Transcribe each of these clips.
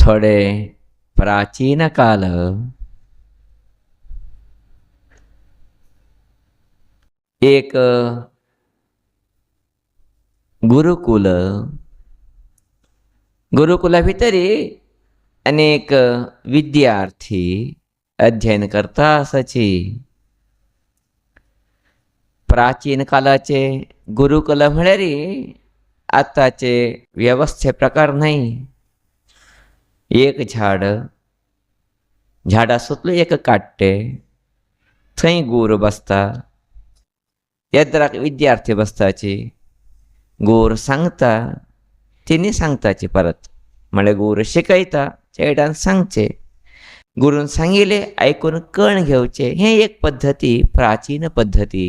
थोडे प्राचीन काल एक गुरुकुल, गुरुकुला भितरी अनेक विद्यार्थी अध्ययन करता असाची. प्राचीन कालाचे गुरुकुल म्हळ्यार आताचे व्यवस्थे प्रकार नाही. एक झाड, झाडा सुतलो एक काट्टे, थंय गोर बसता, येद्राक विद्यार्थी बसताचे. गोर सांगता तिने सांगताचे परत म्हळ्यार गोर शिकयता चेडान सांगचे. गुरून सांगिले ऐकून कण घेवचे. हे एक पद्धती, प्राचीन पद्धती.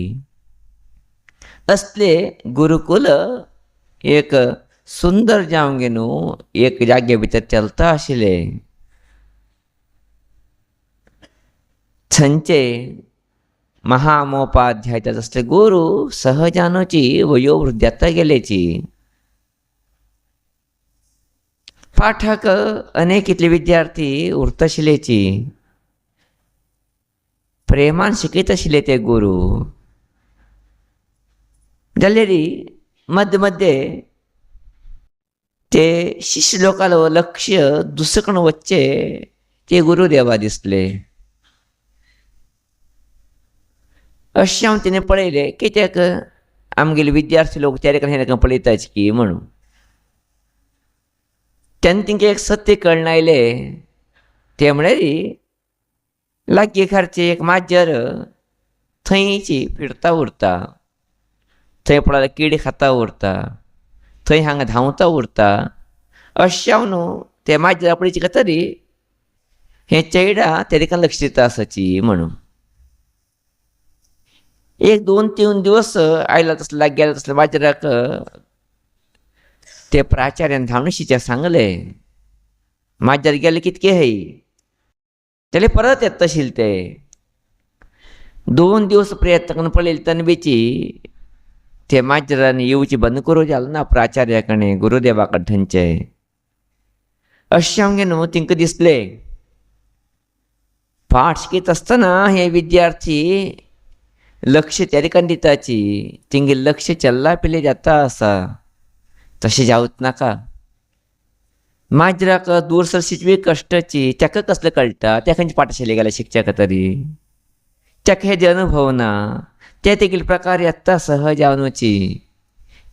असले गुरुकुल एक सुंदर जावंक न्हू एक जागे भितर चलता आशिल्ले. थंयचे महामोपाध्याय असले गुरु सहजानोची वयोवृद्धी जाता गेलेची. पाठाक अनेक इतले विद्यार्थी उरत आशिल्लेची. प्रेमान शिकयत आशिल्ले ते गुरु. जाल्यार मध्य मध्य ते शिष्य लोकांलो लक्ष दुसरे कडेन वच्चे ते गुरुदेवा दिसले. अशें हांव तिणें पळयलें कित्याक आमगेले विद्यार्थी लोक त्या हेका पळयताच की म्हणून. तेन्ना तिंका एक सत्य कळून आयलें. ते म्हळ्यार लागीं घरचें एक माजर थंयची फिरता उरता, थंय पळयल्यार किडी खाता उरता, थंय हांगा धांवता उरता. अशें हांव न्हू ते माजरा पळयची तरी हें चेडा तेका लक्ष दिता आसाची म्हणून. एक 2-3 दिवस आयला तसले लागीं गेले तसले माजराक ते प्राचार्यान धांवणशीचे सांगलें. माजर गेले कितके हे जाल्यार परत येत तशिल्ले ते. 2 दिवस प्रयत्न करून पळयले तेन्ना बेची ते माजरान येवची बंद करूं जालें ना प्राचार्या कडेन गुरुदेवा कडेन थंयचे. अशें हांवें न्हू तिंका दिसलें. पाठ शिकयता आसतना हे विद्यार्थी लक्ष त्या ठिकाणी दिताची. तिंगे लक्ष चल्ला पिले जाता आसा. तशें जावच नाका. माजराक दूर सरशीची कश्टाची ताका कसलें कळटा. त्या खंयच्या पाठशाले गेल्या शिकच्याक तरी ताका हेजे अनुभव ना. ते तेगेले प्रकार येता सहज जावनूची.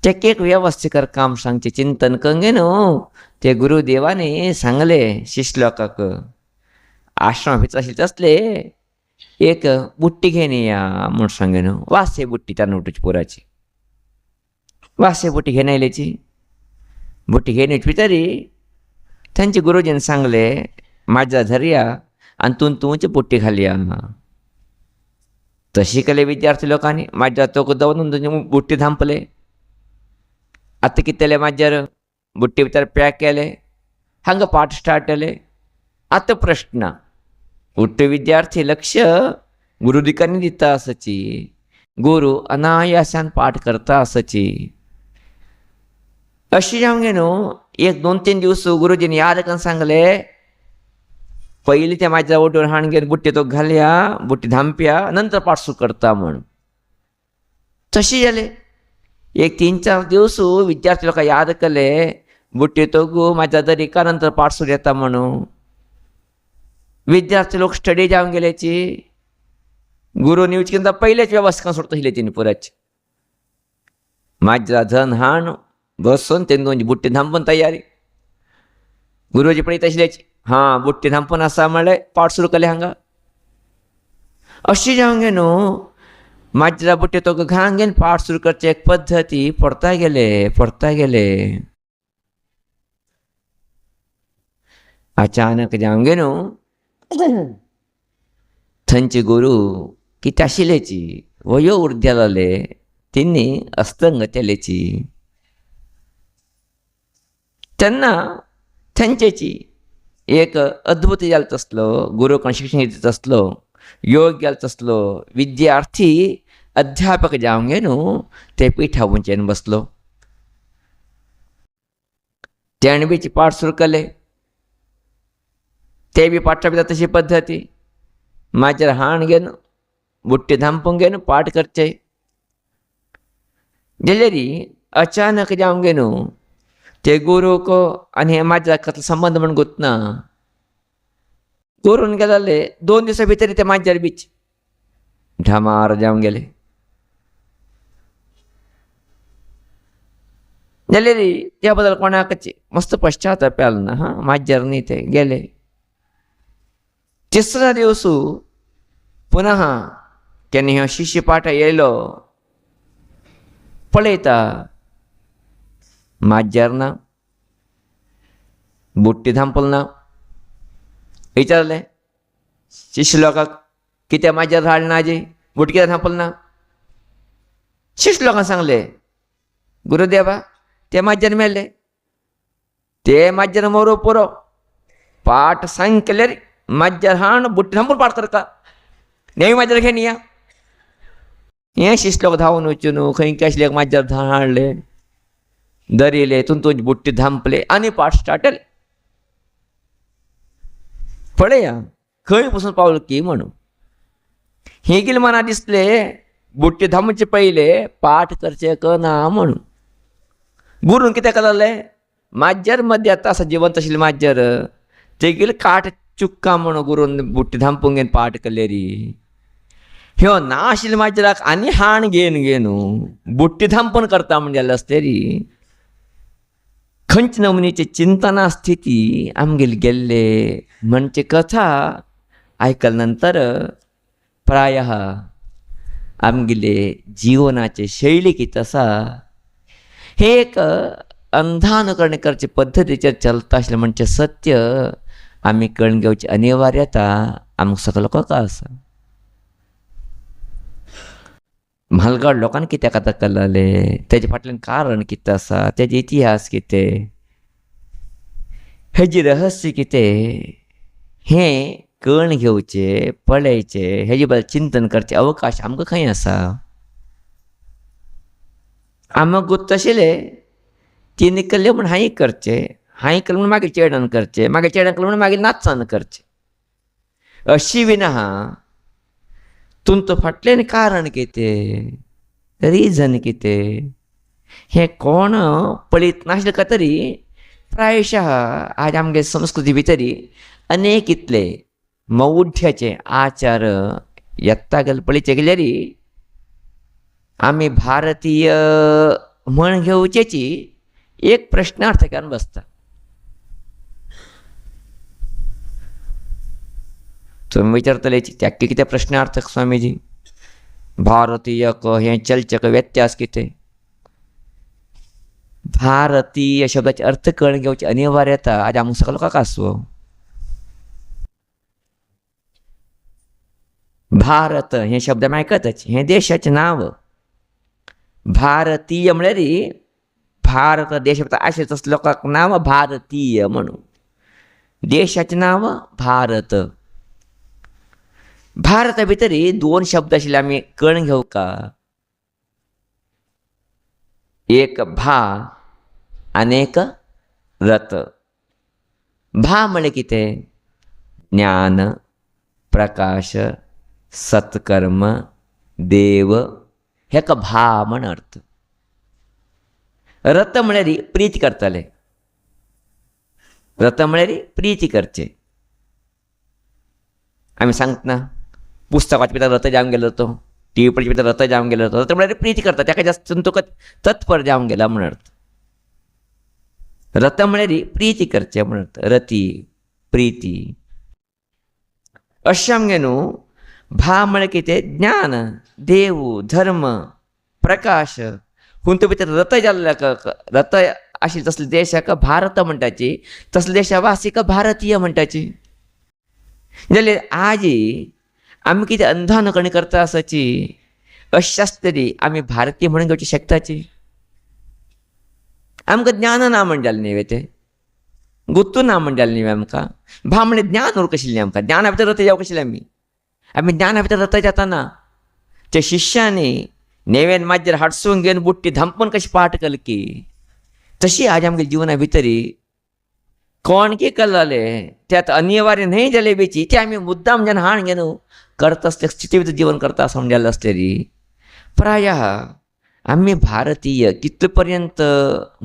ताका एक व्यवस्थीकर काम सांगचे चिंतन कंगे न्हू. ते गुरुदेवानी सांगले शिश्य लोकांक आश्रमा भितर आशिल्ले तसले एक बुट्टी घेवन या म्हूण सांगे न्हू. वासे बुट्टी त्या नोटूची पुराची वासे बुट्टी घेवन आयलेची. बुट्टी घेवन येवचे भितरी थंयचे गुरुजीन सांगले माजरा धरया आनी तुंची बुट्टी घालया. तशी केले विद्यार्थी लोकांनी. माजरा तोक दवरून तुमची बुट्टी धांपले. आतां कितें केलें माजर बुट्टी भितर पॅक केले. हांगा पाठ स्टार्ट केले. आतां प्रश्न उठ्ठे विद्यार्थी लक्ष गुरुदिकांनी दिता आसाची. गुरु अनायासान पाठ करता आसाची. अशें जावंक न्हू. एक 2-3 दिवस गुरुजीन याद करून सांगले पयलीं त्या माजरा ओटून हाण घेवन बुट्टी तो घालया, बुट्टी धांपया, नंतर पाठ सुरू करता म्हूण. तशें जालें. एक 3-4 दिवस विद्यार्थी लोकांक याद केले बुट्टी तो माजरा दरिका नंतर पाठ सुरू येता म्हणून. विद्यार्थी लोक स्टडी जावन गेल्याची. गुरू येवचे किंवा पयलेच वेवस्था सोडता आशिल्ले तिणी पुराची. माजरा धन हाण बसून तेणी दोन बुट्टी धांपून तयारी. गुरुजी पळयता आशिल्ल्याची. हां बुट्टी धांपून आसा म्हळें पाठ सुरू केलें हांगा. अशें जावंक न्हू. माजरा बुट्टी तो घांग घेवन पाठ सुरू करचे एक पद्दती पडता गेले. अचानक जावंक न्हू थंयचे गुरु कितें आशिल्लेची वयो उर्ध्या जाले. तिनी अस्तंग केलेची. तेन्ना थंयचेची एक अद्भुत जालो तसलो गुरू कोण शिक्षण दिता तसलो योग गेलो तसलो विद्यार्थी अध्यापक जावंक न्हू ते पिठा उंचेन बसलो. तेणे बीची पाठ सुरू केले. ते बी पाठच्या भितर तशी पद्धती माजर हाण घेन बुट्टी धांपून घेन पाठ करचे जाल्यारी अचानक जावंक गे न्हू ते गुरूक आनी हे माजराक कसलो संबंध म्हण गुंतना गुरून गेले 2 दिसा भितर ते माजर बीच ढमार जावंक गेले जाल्यार त्या बद्दल कोणाकच मस्त पश्चाताप आलो ना माजर न्ही ते गेले 3रा दिवसू पुनः केन्ना ह्यो शिश्य पाठ येयलो पळयता माजर ना बुट्टी धांपल ना विचारलें शिश्य लोकांक कित्याक माजर हाडना जी बुट्टी कित्याक धांपल ना शिश्य लोकांक सांगलें गुरुदेवा ते माजर मेल्ले ते माजर मरो पुरो पाठ सांग केल्यार माजर हाण बुट्टी धांपून पाठ करता नेवी माजर घेवन या हे शिश्य लोक धांवन वचून खंय केसले माजर हाडले दरिले तुंतून बुट्टी धांपले आनी पाठ स्टार्ट केले पळया खंय पसून पावलो की म्हणून हे गेले मना दिसले बुट्टी धांपचे पयले पाठ करचे ना म्हणून गुरून कितें केलें माजर मध्य आतां आसा जिवंत आशिल्ले माजर ते गेले काठ चुक्का म्हणून गुरून बुट्टी धांपूंक घेवन पाठ केले री ह्यो ना आशिल्ले माजराक आनी हाण घेन बुट्टी धांपून करता म्हण जालें आसता री खंयचे नमुनेची चिंतना स्थिती आमगेली गेल्ले म्हणजे कथा आयकले नंतर प्रायः आमगेले जिवनाचे शैली कितें आसा हे एक अंधानुकरण करचे पद्दतीचेर चलता आसलें म्हणजे सत्य आमी कळून घेवची अनिवार्यता आमकां सगळो कळका आसा म्हालगड लोकांनी कित्याक आतां केलें तेजे फाटल्यान कारण कितें आसा तेजे इतिहास कितें हेजी रहस्य कितें हें कळून घेवचें पळयचें हेजे बद्दल चिंतन करचें अवकाश आमकां खंय आसा आमकां गुर्त आशिल्लें तिने केल्लें म्हूण हांय करचें हांय केलें म्हूण मागीर चेडन करचें मागीर चेडन केलें म्हूण मागीर नाचान करचें अशी विना तुमचो फाटल्यान कारण कितें रिजन कितें हें कोण पळयत नाशिल्ले तरी प्रायशः आज आमगे संस्कृती भितर अनेक इतले मौढ्याचे आचार येता गेले पळयचे गेल्यार आमी भारतीय म्हण घेवचेची एक प्रश्नार्थ केन्न बसता तुमी विचारतले त्याक्की कितें प्रश्नार्थक स्वामीजी भारतीयक हें चलचेक व्यत्यास कितें भारतीय शब्दाचे अर्थ कळून घेवची अनिवार्यता आज आमकां सगळ्या लोकांक आसवो भारत हें शब्द आमी आयकतच हें देशाचें नांव भारतीय म्हळ्यार भारत देश आशिल्लो तसले लोकांक नांव भारतीय म्हणून देशाचें नांव भारत भारता भितर 2 शब्द आशिल्ले आमी कळून घेवका एक भा आनी एक रथ भा म्हळ्यार कितें ज्ञान प्रकाश सत्कर्म देव हेका भा म्हण अर्थ रथ म्हळ्यार प्रीती करतले रथ म्हळ्यार प्रीती करचे आमी सांगतना पुस्तकाच्या भितर रथ जावंक गेलो तो टी व्ही भितर रथ जावंक गेलो तो रथ म्हळ्यार प्रीती करता ताका जास्त तुका तत्पर जावंक गेला म्हण अर्थ रथ म्हळ्यार प्रीती करचे म्हण अर्थ रती प्रीती अशें आमगे न्हू भा म्हळ्यार कितें ज्ञान देव धर्म प्रकाश हुंते भितर रथ जाल्ल्या रथ आशिल्ले तसले देशाक भारत म्हणटाची तसले देशावासीक भारतीय म्हणटाची जाल्यार आज आमी कितें अंधानुकरणी करता आसाची अशें आसतली आमी भारतीय म्हणून घेवची शकताची आमकां ज्ञान ना म्हण जालें न्ही तें गुत्तू ना म्हण जालें न्ही आमकां भा म्हणजे ज्ञान उरक आशिल्लें आमकां ज्ञाना भितर रथ जावंक आशिल्लें आमी ज्ञाना भितर रथ जाताना त्या शिश्यांनी नेवेन माजर हाडसून घेवन बुट्टी धांपून कशी पाठ केली की तशी आज आमगे जिवना भितर कोण की कळले त्यात अनिवार्य नाही जलेबीची ते आम्ही मुद्दाम जन हाण घेणं करत असले स्थितीविध जीवन करता समजायला असलेली प्रायः आम्ही भारतीय कितपर्यंत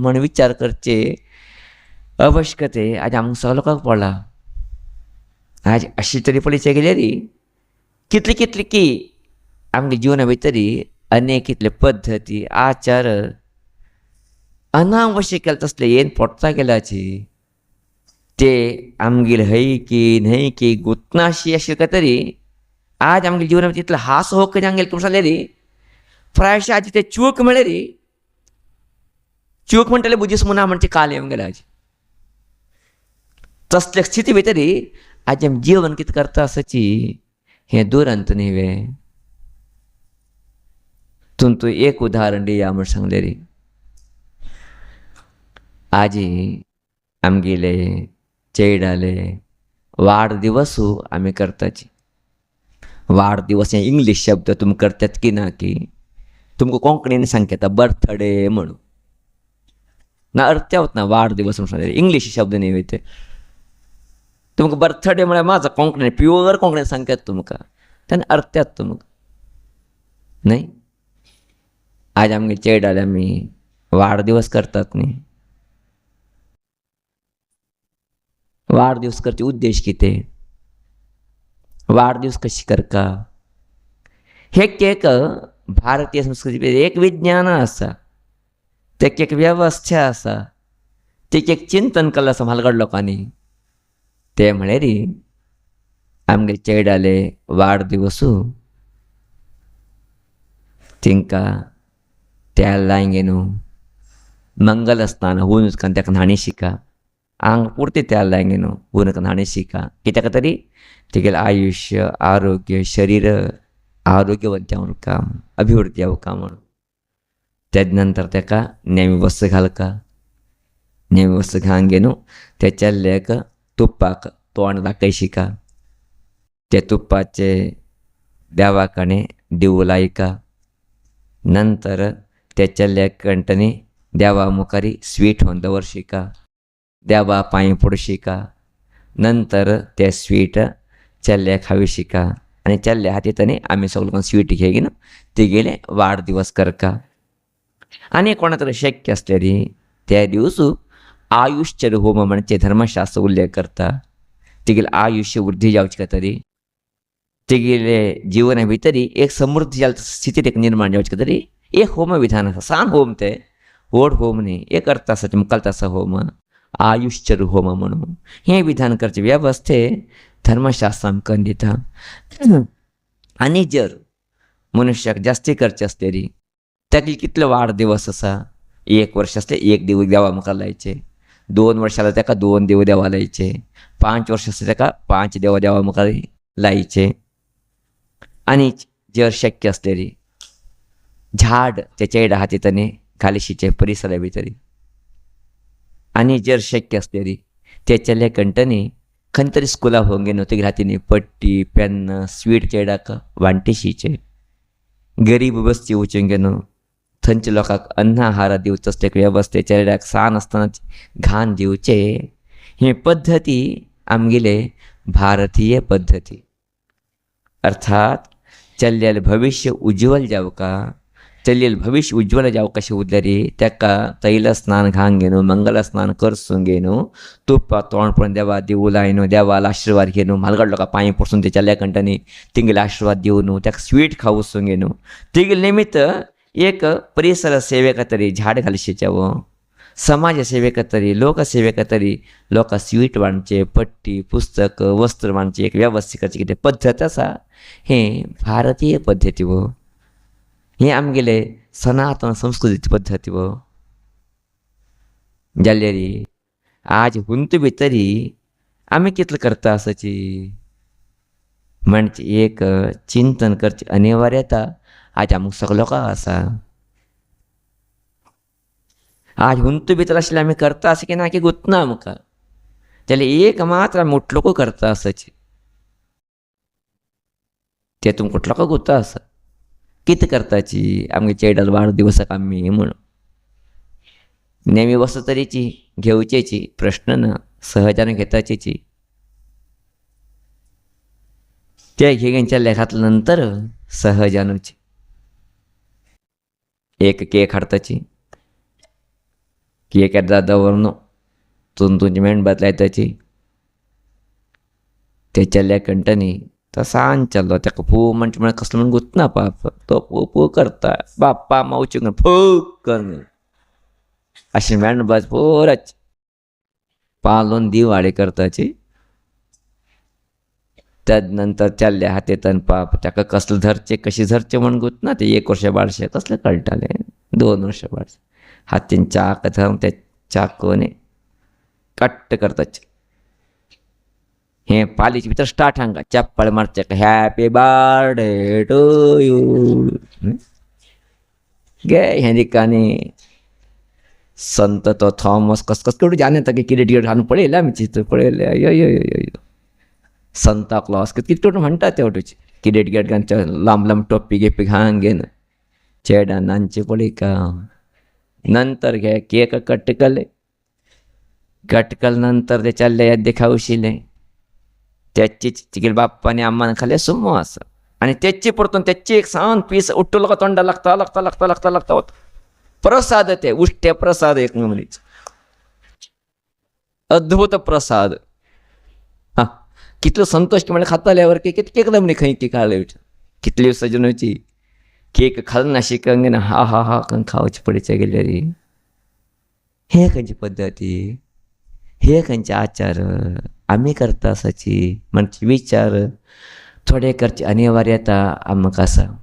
म्हण विचार करचे आवश्यकते आज आमक सगळं का पडला आज अशी तरी परिचय गेलेली कितली कितली की आमच्या जीवना भितरी अनेक कितले पद्धती आचार अनावश्यक केलं तसले येन पोटता गेल्याची ते आमगेल हय की नाही की गुतनाशी अशी का तरी आज आमच्या जीवनात तिथलं हास हो कधी आमगेल तुमचा रे प्रायशः आजी ते चूक मिळे रे चूक म्हणटले बुजीस म्हणा म्हणजे काल येऊन गेला आज तसल्या स्थिती भितरी आज आम जीवन कित करता असाची हे दुरंत न्हे तू एक उदाहरण दिया म्हण सांगले रे आजी आमगेले चेडाले वाढदिवसू आम्ही करताची वाढदिवस हे इंग्लिश शब्द तुम करतात की ना की तुमको कोंकणीने सांगता बर्थडे म्हणून ना अर्थ होत ना वाढदिवस म्हणून इंग्लिश शब्द नाही होते तुमका बर्थडे म्हळ्यार माझा कोंकणी प्युअर कोंकणी सांगतात तुमका त्याने अर्थात तुमका नाही आज आमगे चेडाले आमी वाढदिवस करतात न्ही वाढदिवस करचे उद्देश कितें वाढदिवस कशी करता हे एक भारतीय संस्कृती एक विज्ञान आसा तेक एक व्यवस्था आसा तेक एक चिंतन केल्लें आसा म्हालगड लोकांनी ते म्हळ्यार आमगे चेडाले वाढदिवसू तिंका तेल लायंगे न्हू मंगल स्नान होवन उदकान तेका न्हाणी शिका आंग पुरते तेल लायंगे न्हू होवन न्हाणी शिका कित्याक तरी तेगेलें आयुश्य आरोग्य शरीर आरोग्यवंत जावंका अभिवृद्धी जावंका म्हणून तेज नंतर तेका नेमी वस्त्र घालका नेमी वस्त्र घालंगे न्हू ते चेल्ल्याक तुप्पाक तोंड दाखय शिका ते तुप्पाचे देवा कडेन दिवो लायका नंतर ते चेल्ल्याक कंटनी देवा मुखारी स्वीट होवन दवर शिका देवा पांय पड शिका नंतर ते स्वीट चेल्ल्याक खावी शिका आनी चेल्ल्या हातींनी आमी सगळें स्वीट घेयन तेगेले वाडदिवस करका आनी कोणा तरी शक्य आसलेली त्या दिवसू आयुश्य होम म्हणजे धर्मशास्त्र उल्लेख करता तेगेले आयुश्य वृद्धी जावची का तरी तेगेले जिवना भितरी एक समृद्धी जाल स्थिती एक निर्माण जावची का तरी एक होम विधान आसा सान होम ते व्हड होम न्ही एक अर्थ आसा मुखालता आसा होम आयुश्य होम म्हणून हें विधान करचे वेवस्थे धर्मशास्त्र आमकां दिता आनी जर मनुश्याक जास्ती करचे आसलेली ताका कितलो वाडदिवस आसा 1 वर्ष आसले 1 दिवस देवा मुखार लायचे 2 वर्सां जाल्यार ताका 2 देव देवा लायचे 5 वर्सां आसले ताका 5 देवा मुखार लायचे आनी जर शक्य आसलेली झाड ते चेडा हातींनी घालिशीचे परिसरा भितरी आनी जर शक्य आसलेली ते चेल्ले कंटनी खंय तरी स्कुलाक होंगे न्हू तेगे हातींनी पट्टी पेन स्वीट चेडाक वांटेशीचे गरीब बस्ती वचूंगे न्हू थंयच्या लोकांक अन्न आहार दिवचो असले वेवस्थे चेड्याक सान आसतना घाण दिवचे हे पद्दती आमगेले भारतीय पद्दती अर्थात चल्लेले भविष्य उज्वल जावका चल्लेले भविष्य उज्वल जावं कशें उरलेली ताका तैल स्नान घान घेनू मंगल स्नान करसून घेनू तुप्पा तोंड पळोवन देवा दिवू लायनू देवाला आशिर्वाद घेनू म्हालगड लोकां पांय पडसून ते चल्या कंटांनी तिंगेले आशिर्वाद दिवनू ताका स्वीट खावसून घेनू तिगेले निमित्त एक परिसर सेवेक तरी झाड घालशीचे वो समाज सेवेक तरी लोकसेवेक तरी लोकां स्वीट वाणचे पट्टी पुस्तक वस्त्र वाणचे एक वेवस्थीत करचे कितें पद्दत आसा हें भारतीय पद्दती वो हें आमगेले सनातन संस्कृतीची पद्दती वो जाल्यारी आज हुंत भितरी आमी कितले करता आसाची म्हणजे एक चिंतन करचे अनिवार्यता आज आमकां सगळ्यांक आसा आज हुंत भितर आशिल्ले आमी करता अशें की ना की गुतना आमकां जाल्यार एक मात्र आमी उठलोक करता आसाची ते तुमकां उठलोक गुता आसा कितें करताची आमगे चेडल वाडदिवसाक आमी म्हणून नेमी वस्त तरेची घेवचेची प्रश्न ना सहजानं घेताची त्या घेग्यांच्या लेखातल्या नंतर सहजानुची एक केक हाडताची केक दादावरनं तुमची मेंढ बदलायताची त्याच्या कंटनी तसा चाललो त्या फू म्हणजे कसलं म्हणून गुत ना पाप तो फू करता बाप्पा मावची फूक करणं अशी मेंढ बस पोराच पालोन दिवाळी करताची त्यानंतर चालल्या हातेतन पाप त्याका कसलं धरचे कशी धरचे म्हणून गुत ना ते 1 वर्ष बाळशे कसलं कळटाले 2 वर्ष बाळशे हातीन चाक धरून त्या चाकूने कट्ट करताचे हे पालीची भितर स्टार्ट हांगा चप्पल मारचे हॅपी बर्थडे टू यू गे हे दिकाने संत तो थॉमस कस केवढं जाणे की किरेट हाणून पळेल आम्ही चित्र पळेल अयो संता क्लॉस कितकेवढं म्हणतात तेवढूची किरेट गेट लांब लांब टोपी गेपी घाण घेणं चेडा नांचे पडे का नंतर घे केक कटकल नंतर ते चालले यादे खाऊशिले त्याची चिकील बाप्पाने आम्हाला खाल्ले सुमो असं आणि त्याची परतून त्याची एक सांग पीस उठवलं का तोंडा लागता होत प्रसाद ते उष्ट्या प्रसाद एक नमुनीच अद्भुत प्रसाद हा कितलं संतोष की म्हणजे खाताल्यावर किती एकदम नाही खाई की खाले कितली सजनची केक खाल ना शिकंगे ना हा खाऊची पडीच्या गेले रे हे खंयची पद्धती हे खंयचे आचार आम्ही करता असाची म्हणजे विचार थोडे करचे अनिवार्यता आमक असा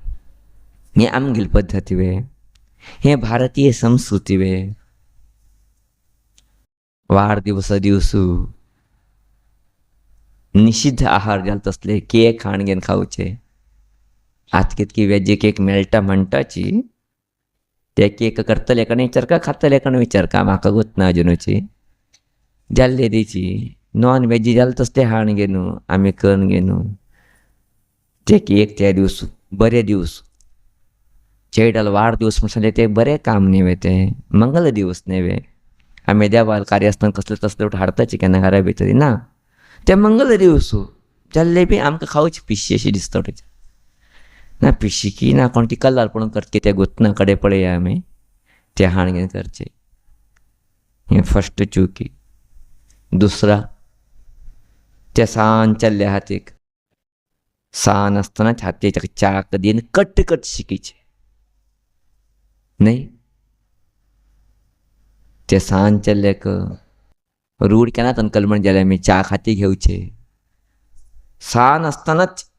हे आमगेल पद्धती वे हे भारतीय संस्कृती वे वाढदिवस निषिद्ध आहार घालत असले केक खाणगेन खाऊचे आज कितकी वेजी केक मेळटा म्हणटाची ते केक करतले का विचार का खातले का विचार का म्हाका गोत ना अजुनूची जाल्ले दिची नॉन वेजी जालतच ते हाण गेनू आम्ही करून गेनू ते केक त्या दिवस बरे दिवस चेडाला वाढदिवस म्हणले ते बरे काम नेवे ते मंगल दिवस नेवे आम्ही देवाल कार्य असताना कसलं तसलं हाडताची केन्ना घरा भितरी ना ते मंगल दिवस जाल्ले बी आमकां खावची पिशी अशी दिसता ना पिशी की ना कोणती कल्लार पण करते त्या गुतना कडे पळया आम्ही ते हाणगेन करचे हे फर्स्ट चुकी दुसरा त्या सान चालल्या हातीक सान असतानाच हातीच्या चाक दिन कट शिकीचे नाही ते सान चालल्याक रूढ केना तनकल म्हण जाल्यार आमी चाक हाती घेवचे सान असतानाच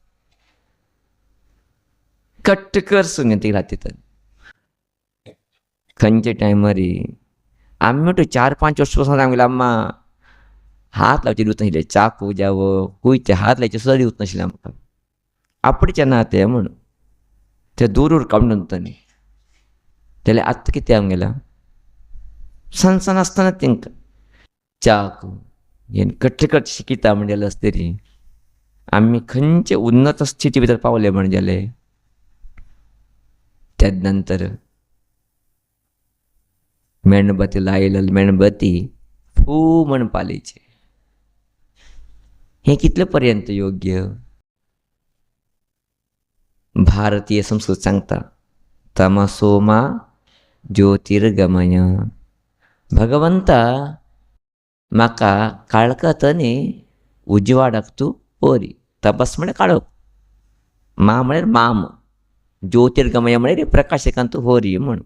कट्ट कर सुंगती राहते खंयचे टायमारी आम्ही तो 4-5 वर्षापासून आमगेला आम्हा हात लावचे दिवत नाशिल्ले चाकू जावं कुयते हात लावचे सुद्धा दिवत नाशिल्ले आमकां आपणच्या ना ते म्हण ते दूर काडून तांणी जाल्यार आत्तां कितें आमगेला सान आसतना तेंकां चाकू हे कट शिकिता म्हणजे तरी आम्ही खंयचे उन्नत स्थिती भितर पावले म्हणजे त्यानंतर मेणबत्ती लायलेली मेणबत्ती फू म्हण पालीचे हे कितले पर्यंत योग्य भारतीय संस्कृती सांगता तमसोमा ज्योतिर्गमय भगवंता म्हाका काळखांतनी उजवाडाक तूं पोरी तपस म्हळ्यार काळोख मा म्हळ्यार माम ज्योतिर्गमय म्हळ्यार प्रकाशकांत तूं होरी म्हण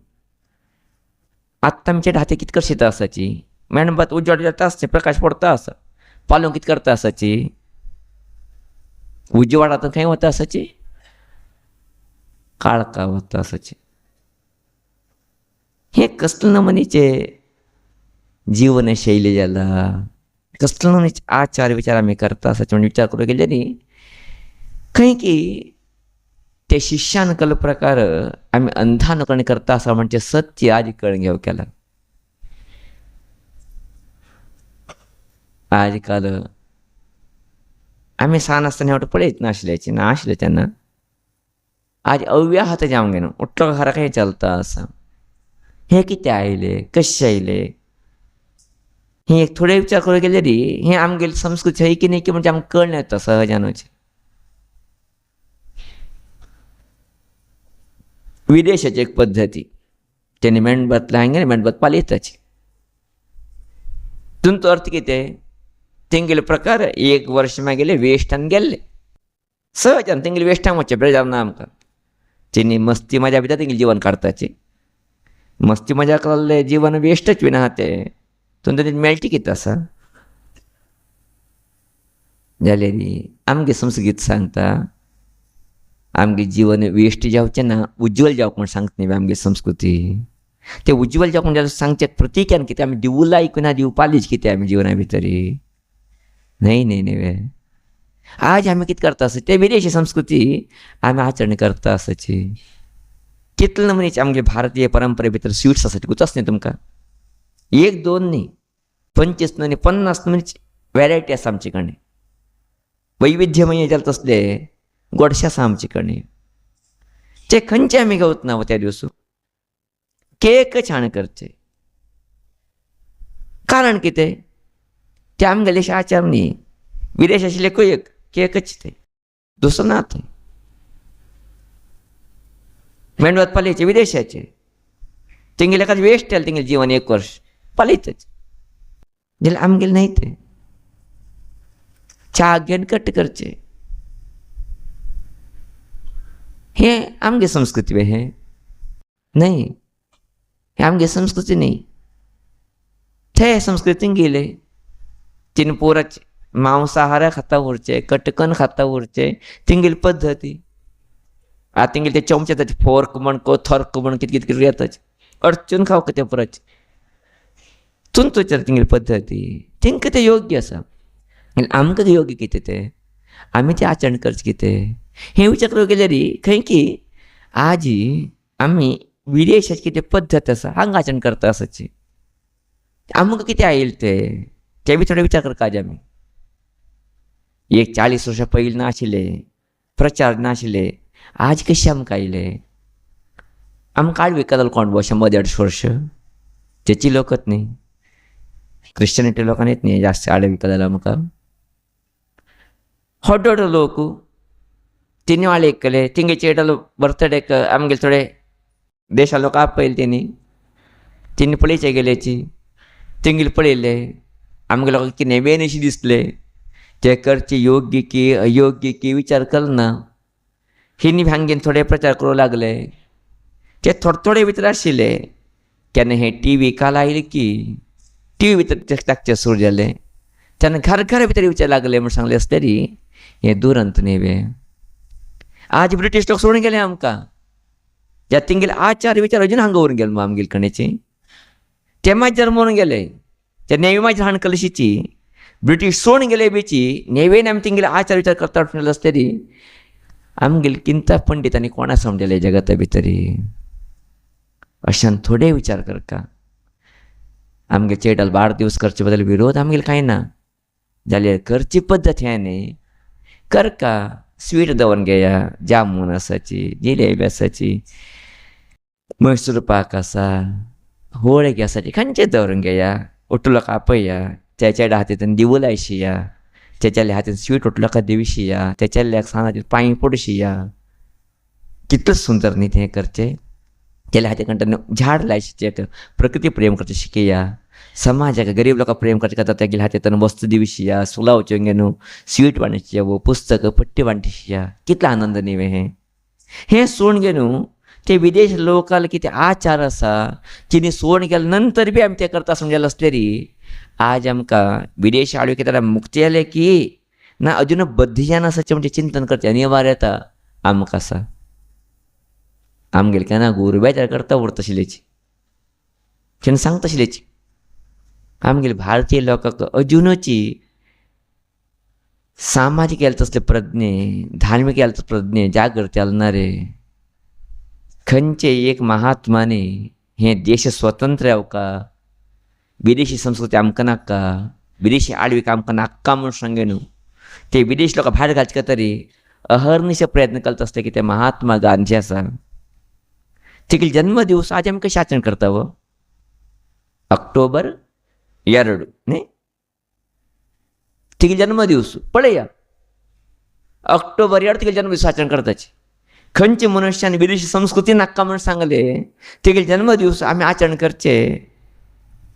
आत्तां आमचे हाती कितें करशीत आसाची मेणबत्ती उजवाड जाता आसता प्रकाश पडता आसा पालव कितें करता आसाची उजवाडांत खंय वता आसाची काळका वता आसाची हे कसले नमुनेचे जीवनशैली जाला कसले नमुनेचे आचार विचार आमी करता आसाचे म्हण विचार करूंक गेले न्ही खंय की ते शिष्यान केले प्रकार आमी अंधानुकरण करता आसा म्हणजे सत्य आज कळून घेवं केला आज काल आमी सान आसतना हेवटें पळयत नाशिल्ल्याची ना आशिल्ले तेन्ना आज अव्याहत जावंक घेना उठलो घरा हें चलता आसा हे कितें आयले कशें आयले हे एक थोडे विचार करू गेले रे हे आमगेली संस्कृती आहे की नाही की म्हणजे आमकां कळना येता सहजानच. विदेशाची एक पद्धती त्याने मेणबत्तला हांगे मेणबत्त पालयताची तुमचो अर्थ कितें तेंगेले प्रकार एक वर्ष मागेले वेस्टान गेल्ले सहजान तेंगेले वेस्टान वचचे बेजार ना आमकां. तेणी मस्ती मजा भितर तेंगेलें जीवन काडपाचें. मस्ती मजा केल्लें जीवन वेस्टच बीन आहा तें तुमकां तें मेळटा कितें आसा. जाल्यार आमगे संस्कृती सांगता आमगे जीवन वेस्ट जावचें ना उज्ज्वल जावंक म्हूण सांगता न्ही आमगे संस्कृती. तें उज्ज्वल जावंक जाल्यार सांगचें प्रतीकान कितें आमी दिवूं की ना दिवं पालीच कितें आमी जिवना भितर न्हय न्हय न्हय. आज आमी कितें करता आसा ते विदेशी संस्कृती आमी आचरण करता आसाची. कितले मनीस आमगे भारतीय परंपरे भितर स्वीट्स आसा गुताच न्ही तुमकां. एक दोन न्ही 25 न्ही 50 मनीस वेरायटी आसा आमचे कडेन. वैविध्यमय जालें तसले गोडशें आसा आमचे कडेन. ते खंयचे आमी घेवत ना त्या दिवस केक छान करचे. कारण कितें ते आमगेले आचार न्ही. विदेश आशिल्ले केकच ते दुसरो ना थंय. मेणबत्त पालयचे विदेशाचे तेंगेले एखाद वेस्ट जालें तेंगेलें जीवन एक वर्ष पालयतच जाल्यार आमगेलें न्हय तें. च्या घेवन कट्ट करचे हें आमगे संस्कृती वे हें न्हय. हें आमगे संस्कृती न्ही. ते संस्कृतीन गेले तीन पोराचे मांसाहार खाता उरचे कटकन खाता उरचे तेंगेली पद्दती. आतां तेंगेले ते चमचे येतात फोर्क म्हण थर्क म्हण कितें कितें कितें येतात अडचून खावंक ते पुराचे. तुमचो विचार तेंगेली पद्दती तेंकां तें योग्य आसा. आमकां तें योग्य कितें तें आमी तें आचरण करचें कितें हें विचार करूंक गेल्यार खंय की आज आमी विदेशाची कितें पद्दत आसा हांगा आचरण करता आसाची. आमकां कितें आयिल्लें ते बी थोडे विचार करता आज आमी. एक 40 वर्सां पयलीं नाशिल्ले प्रचार नाशिल्ले आज कशें आमकां आयले. आमकां आडवी काल कोण 100-150 वर्ष तेची लोकत न्ही. क्रिश्चनिटी लोकांनी येत न्ही जास्त आडवी काल आमकां. व्हड लोक तिनी वाळेक केले तिंगे चेडल बर्थडेक आमगेले थोडे देशा लोक आपयले तिनी पळयचे गेलेची तेंगेले पळयले आमगे लोकांक कितें नेवेन अशें दिसलें. ते करचे योग्य की अयोग्य की विचार केलना. हिनी हांगेन थोडे प्रचार करूं लागले. ते थोडे भितर आशिल्ले केन्ना हे TV काल आयले की TV भितर ताकचे सुरू जालें तेन्ना घर भितर विचार लागले म्हूण सांगले आसतरी हें दुरंत न्ही. आज ब्रिटीश लोक सोडून गेले आमकां. त्या तेंगेले आचार विचार अजून हांगा व्हरून गेले आमगेले कडेची. ते माजर मरून गेले ते नेवे माजर हाण कलशीची ब्रिटीश सोडून गेले बीची नेवेन आमी तेंगेले आचार विचार करता आसतरी आमगेले किंता पंडितांनी कोणा समजले जगता भितर अशान थोडे विचार करता. आमगे चेडल वाडदिवस करचे बद्दल विरोध आमगेले कांय ना जाल्यार करची पद्दत हें न्ही. करका स्वीट दवरून घेया जामून आसाची जिलेबी आसाची मैसूर पाक आसा होळगी आसाची खंयचें दवरून घेया उठलोक आपया त्या चेड्या हातीन दिवो लायशिया तेच्या हातीन स्वीट उठलोका दिवशिया तेच्या सानाचेर पांय पडशिया. कितलें सुंदर न्ही तें करचें. तेल्या हाती कंटान झाड लायशिचें प्रकृती प्रेम करचें शिकया. समाजाक गरीब लोकांक प्रेम करचें खातीर तेगेल्या हातीन वस्तू दिवशिया सुलावच्यो घेवन स्वीट वांटशिया वो पुस्तक पट्टी वांटशिया. कितलो आनंद न्ही हें सोडून घेवन ते विदेश लोकांक कितें आचार आसा तिणी सोडून गेले नंतर बी आमी तें करता समजलें आसतरी आज आमकां विदेश हाडूं कितें मुक्ती जालें की ना अजून बद्धीजान आसाचें म्हणजे चिंतन करचें अनिवार्यता आमकां आसा. आमगेले केन्ना गुरबेजार करता उरता आशिल्लेची तेन्ना सांगता आशिल्लेची आमगेले भारतीय लोकांक अजुनूची सामाजीक केले तसले प्रज्ञे धार्मीक केले तसले प्रज्ञे जागृत जालनारे खंयचे एक महात्माने हें देश स्वतंत्र जावका विदेशी संस्कृती आमकां नाका विदेशी आडवीक आमकां नाका म्हूण सांगून ते विदेश लोकां भायर घालचे तरी अहर्निश प्रयत्न करता आसता की ते महात्मा गांधी आसा तेगेले जन्मदिवस आज आमी कशें आचरण करता ऑक्टोबर ಎರಡು न्ही तिगे जन्मदिवस पळया ऑक्टोबर 2 तिगे जन्मदिवस आचरण करताचे खंयचे मनुष्याने विदेशी संस्कृती नाका म्हणून सांगले तिगे जन्मदिवस आम्ही आचरण करचे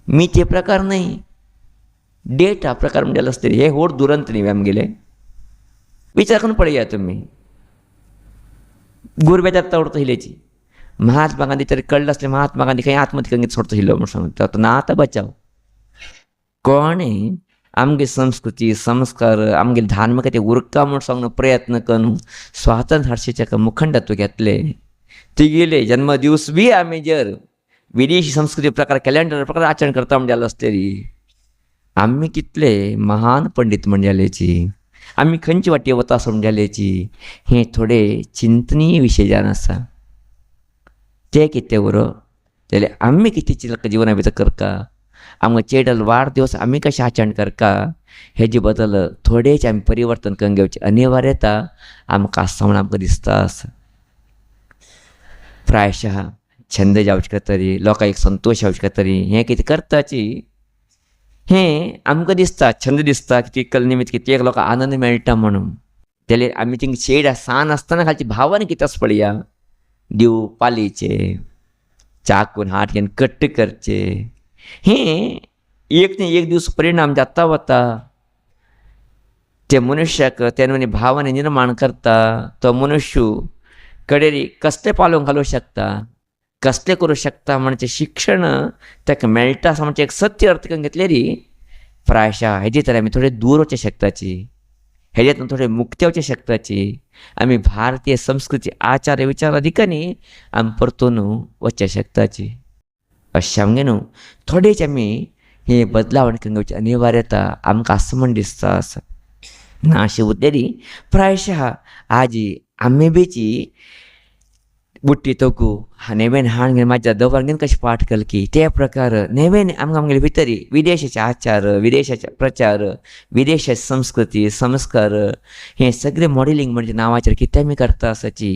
मी ते प्रकार नाही डेट हा प्रकार म्हणजे असते हे होड दुरंत नाही आमगेले विचार करून पळया तुम्ही गुरब्याच्या तवडतो हिलेची महात्मा गांधी तरी कळलं असले महात्मा गांधी काही आत्महत्या कंगीत सोडतो हिलो म्हणून सांगतो ना आता बचाव कोण आमगे संस्कृती संस्कार आमगे धार्मिकते उरका म्हणून सांगणं प्रयत्न करून स्वातंत्र्य हर्षेच्या मुखंडत्व घेतले ती गेले जन्मदिवस बी आम्ही जर विदेशी संस्कृती प्रकार कॅलेंडर प्रकार आचरण करता म्हणजे आलं असते आम्ही कितले महान पंडित म्हणजे आम्ही खंयची वाटी वता असं म्हणजे हे थोडे चिंतनीय विषय जाण आसा ते कितें बरो जाल्यार आम्ही किती चिलक जिवना भितर करका आमकां चेडल वाडदिवस आम्ही कशें आचरण करका हेजे बद्दल थोडेच आमी परिवर्तन करून घेवचें अनिवार्यता आमकां आसा म्हण आमकां दिसता आसा प्रायशः छंद जावचे तरी लोकांक एक संतोश जावचे तरी हें कितें करताची हें आमकां दिसता छंद दिसता की कल निमित्त कितें एक लोकांक आनंद मेळटा म्हणून जाल्यार आमी थिंग शेड सान आसतना खालची भावना कितें आसा पळया दिव पालीचे चाकून हात घेवन कट्ट करचे हें एक न्ही एक दीस परिणाम जाता वता ते मनशाक तेणे भावना निर्माण करता तो मनुष्य कडेन कसले पालोवंक घालूंक शकता कसले करूं शकता म्हणजे शिक्षण ताका मेळटा असं म्हणजे एक सत्य अर्थ करून घेतले री प्रायशः हेजे तर आमी थोडे दूर वचचे शकताची हेज्यातून थोडे मुक्त वचचे शकताची आमी भारतीय संस्कृती आचार विचार अधिकांनी आमी परतून वचचे शकताची अशें आमगे न्हू थोडेच आमी हे बदलावण करून घेवची अनिवार्यता आमकां आसा म्हण दिसता आसा ना अशें उरलेली प्रायशः आजी आमी बेची बुट्टी तोकू नेवेन हाण घेवन म्हाज्या दवर घेवन कशें पाठ केलें की ते प्रकार नेवेन आमगे भितर विदेशाचे आचार विदेशाचे प्रचार विदेशाची संस्कृती संस्कार हे सगळे मॉडेलिंग म्हणजे नांवाचेर कितें आमी करता आसाची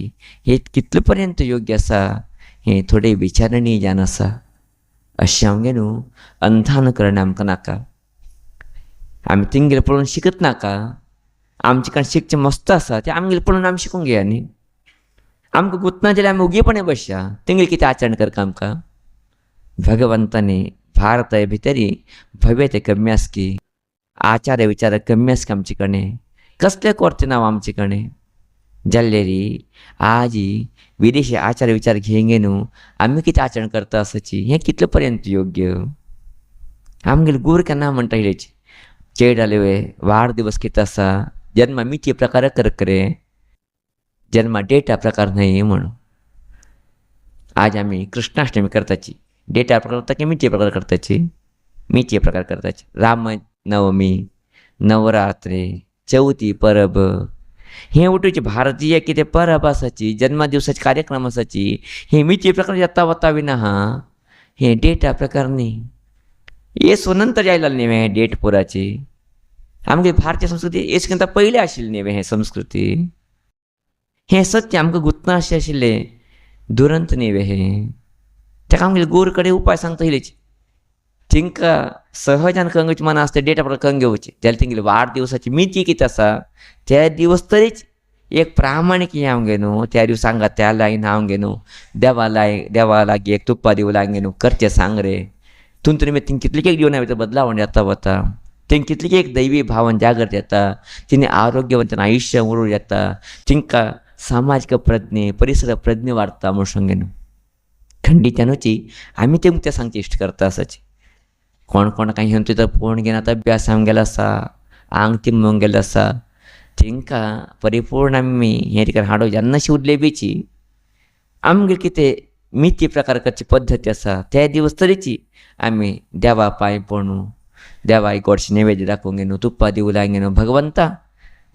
हे कितले पर्यंत योग्य आसा हे थोडे विचारणी जावन आसा अशें आमगे न्हू अंधान करणें आमकां नाका आमी तिंगेर पळोवन शिकत नाका आमचे कडेन शिकचें मस्त आसा तें आमगेर पळोवन आमी शिकूंक घेया न्ही आमकां गुतना जाल्यार आमी उगीपणे बसया तिंगेर कितें आचरण करता आमकां भगवंतानी भारता भितरी भव्यते कमी आसा की आचार विचार कमी आसा की आमचे कडेन कसले करचे नांव आमचे कडेन जाल्लेरी आजी विदेशी आचार विचार घेंगे न्हू आमी कितें आचरण करता आसाची हें कितले पर्यंत योग्य आमगेले गुरू केन्ना म्हणटा इलेची चेडले वाडदिवस कितें आसा जन्म मिती प्रकार करक रे जन्म डेटा प्रकार नाही म्हणून आज आमी कृष्णाष्टमी करताची डेटा प्रकार करता की मिती प्रकार करताची मिती प्रकार करताची राम नवमी नवरात्री चवथी परब हे उठूची भारतीय कितें परब आसाची जन्मदिवसाचे कार्यक्रम आसाची हे मिती प्रकार येता वता विना हा हे डेटा प्रकार न्ही येसो नंतर आयला न्ही हे डेट पुराची आमगे भारतीय संस्कृती येसकिंता पयलीं आशिल्ली न्ही हे संस्कृती हें सत्य आमकां गुतना अशें आशिल्लें दुरंत न्ही हें ताका आमगे गोर कडेन उपाय सांगता येयलेची तिंकां सहजान कंगेवची मना आसता डेटा प्रकार करून घेवची जाल्यार तेंगेली वाडदिवसाची मिती कितें आसा त्या दिवस तरीच एक प्रामाणीक हें आमगे न्हू त्या दिवस सांगा त्या लायन हांव न्हू देवा लागीं एक तुप्पा दिवं लागे न्हू करचें सांग रे तुमी तिंग कितले एक जिवना भितर बदलावण येता वता तें कितली एक दैवी भावन जागृत येता तिने आरोग्यवंतन आयुश्य उरूं येता तिंकां सामाजीक प्रज्ञे परिसर प्रज्ञे वाडटा म्हूण सांगे न्हू खंडित्यानूची आमी तें सांगचे इश्ट करता आसाची कोण काय घेवन तुजो फोन घेवन आतां अभ्यास हांव गेलो आसा आंग ती म्हणून गेलो आसा तेंकां परिपूर्ण आमी हें तिका हाडो जेन्नाशी उरले बीची आमगे कितें मिती प्रकार करची पद्दती आसा त्या दिवस तरेची आमी देवा पांय पडूं देवा एक गोडशें नैवेद्य दाखोवंक न्हू तुप्पा दिवं लागे न्हू भगवंता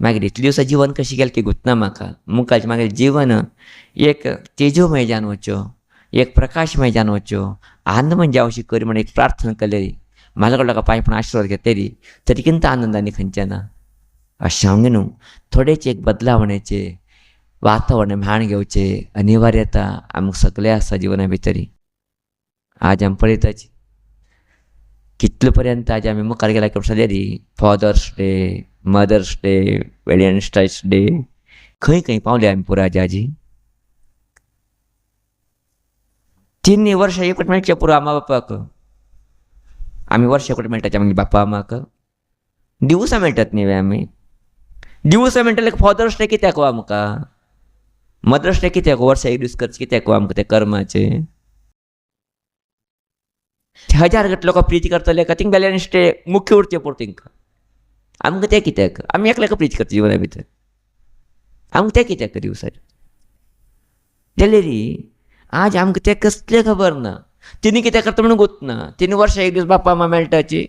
मागीर इतले दिवसां जिवन कशें गेलें की गुतना म्हाका मुखाचें मागीर जीवन एक तेजोमय जावन वच्चो एक प्रकाशमय जावन वच्चो आनंदमय जावची करी म्हण एक प्रार्थना केलेली म्हाज्या कडलो पांय पण आशिर्वाद घेतलेली तरी किंत आनंदानी खंयचें ना अशें हांवें न्हू थोडेच एक बदलावण्याचे वातावरण म्हाण घेवचे अनिवार्यता आमकां सगळे आसा जिवना भितरी आज आमी पळयताची कितलेपर्यंत आज आमी मुखार गेला की Father's Day, Mother's Day, Valentine's Day खंय खंय पावले आमी पुरो आजी. 3 वर्ष एकूच मेळचे पुरो आमा बापाक. आमी वर्ष एकूच मेळटाचे आमगे बापा आमाक. दिवसां मेळटात न्ही आमी. दिवसां मेळटले फादर्स डे कित्याक आमकां, मदर्स डे कित्याक, वर्सा एक दीस करचे कित्याक आमकां ते कर्माचे. 1000 गट लोक प्रीती करतले का थिंग बॅलन्स डे मुख्य उरचे पड तिंका. आमकां ते कित्याक, आमी एकल्याक प्रीती करता जिवना भितर. आमकां ते कित्याक दिवसाचे जाल्यार आज आमकां ते कसले खबर ना. तिणी कितें करता म्हणून गोतना. तिणी वर्सा एक दीस बापा आमा मेळटाची,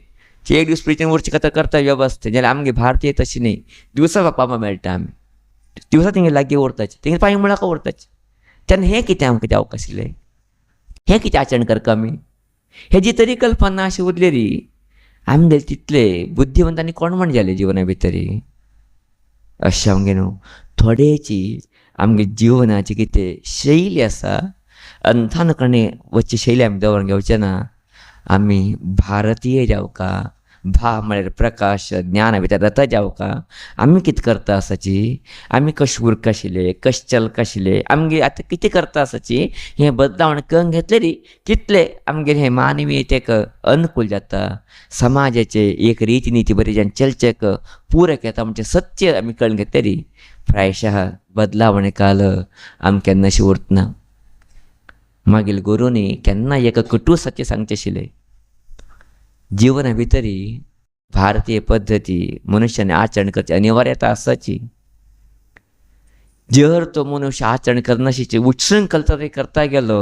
एक दीस प्रितीन उरची खातीर करता वेवस्था. जाल्यार आमगे भारतीय तशी न्ही. दिवसा बापा आमा मेळटा आमी, दिवसा तेंगे लागीं उरताचे, तेंगे पांय मुळाक उरताचे. तेन्ना हें कितें आमकां जावंक आशिल्लें, हें कितें आचरण करता आमी, हेजी तरी कल्पना अशी उरलेली. आमगे तितले बुद्धिवंत आनी कोणमण जाले जिवना भितर. अशें आमगे न्हू थोडेची आमगे जिवनाची कितें शैली आसा, अंधानकणे वच्ची शैली आमी दवरून घेवचे ना. आमी भारतीय जावका, भा म्हळ्यार प्रकाश ज्ञाना भितर रथ जावका. आमी कितें करता आसाची, आमी कशे उरक आशिल्ले, कशे चलक आशिल्ले, आमगे आतां कितें करता आसाची हें बदलावण करून घेतलेली कितले आमगे हें मानवीय तेका अनुकूल जाता. समाजाचे एक रिती नीती बरेच्यान चलचेक पूरक येता म्हणजे सत्य आमी कळून घेतलेली. प्रायशः बदलावणे काल आमी केन्ना अशें उरतना. मागील गुरूनी केन्ना एका कटू सत्य सांगचें आशिल्लें. जिवना भितरी भारतीय पद्दती मनशाने आचरण करची अनिवार्यता आसाची. जर तो मनुष्य आचरण करनाशिची उच्छृंखलता ते करता गेलो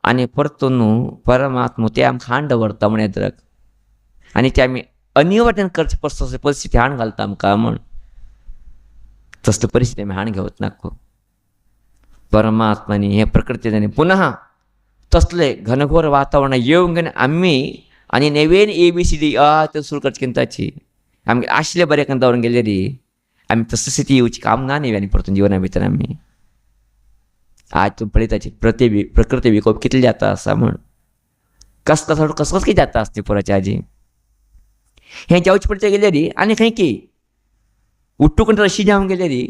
आनी परतून परमात्मा ते आमकां हाण दवरता म्हण येद्रक आनी ते आमी अनिवार्यान करचे परिस्थिती हाण घालता आमकां म्हण. तसली परिस्थिती आमी हाण घेवच नाका. परमात्मानी हे प्रकृतीने पुनः तसले घनघोर वातावरण येवंक आमी आनी नवेन ABCD ते सुरू करचे किंताची आमगे आशिल्ले बरें करून दवरून गेलेली आमी तसली स्थिती येवची काम ना न्ही आनी परतून जिवना भितर आमी. आज तूं पळयताची प्रकृती विकोप कितले जाता आसा म्हण. कसं कितें जाता आसता पुराची आजी. हें जावचे पडचे गेलेली आनी खंय की उट्टूकून अशी जावंक गेलेली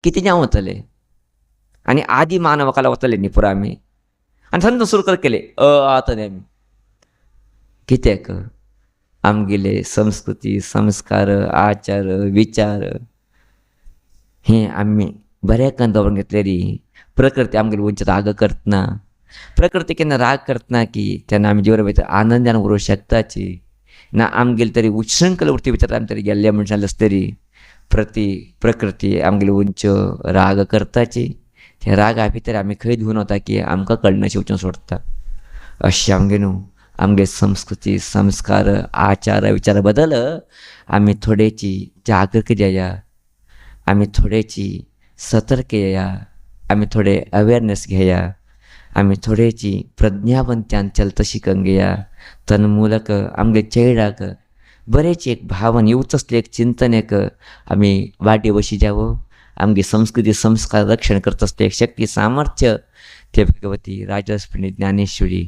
कितें जावं वतलें. आनी आदी मानवकाला वतले न्ही पुरो आमी आनी थंड सुरू कर केले आतां आमी कित्याक आमगेले संस्कृती संस्कार आचार विचार हें आमी बरें करून दवरून घेतलेली. प्रकृती आमगेले वंचत राग करतना, प्रकृती केन्ना राग करतना की तेन्ना आमी जिवना भितर आनंदान उरूंक शकताची ना. आमगेले तरी उच्छृंखल वृत्ती भितर आमी तरी गेल्ले मनशां तरी प्रकृती आमगेले उंच्यो राग करताची. त्या रागा भितर आमी खंय धुवन वता की आमकां कळना शिवचें सोडटा. अशें आमगे न्हू आमगे संस्कृती संस्कार आचार विचार बदल आमी थोडेची जागृती जेया, आमी थोडेची सतर्क येया, आमी थोडे अवेरनेस घेया, आमी थोडेची प्रज्ञावंत्यान चलता शिकूंक घेया. तन्मूलक आमगे चेडवाक बरेची एक भावन येवच असले एक चिंतन एक आमी वाटे बशी जावं. आमगे संस्कृती संस्कार रक्षण करता असले एक शक्ती सामर्थ्य ते भगवती राजरसपिणी ज्ञानेश्वरी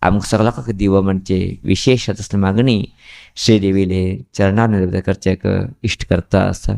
आमकां सगळ्यांक दिवं म्हणजे विशेष असली मागणी श्रीदेवीले चरणान करचेक इश्ट करता आसा.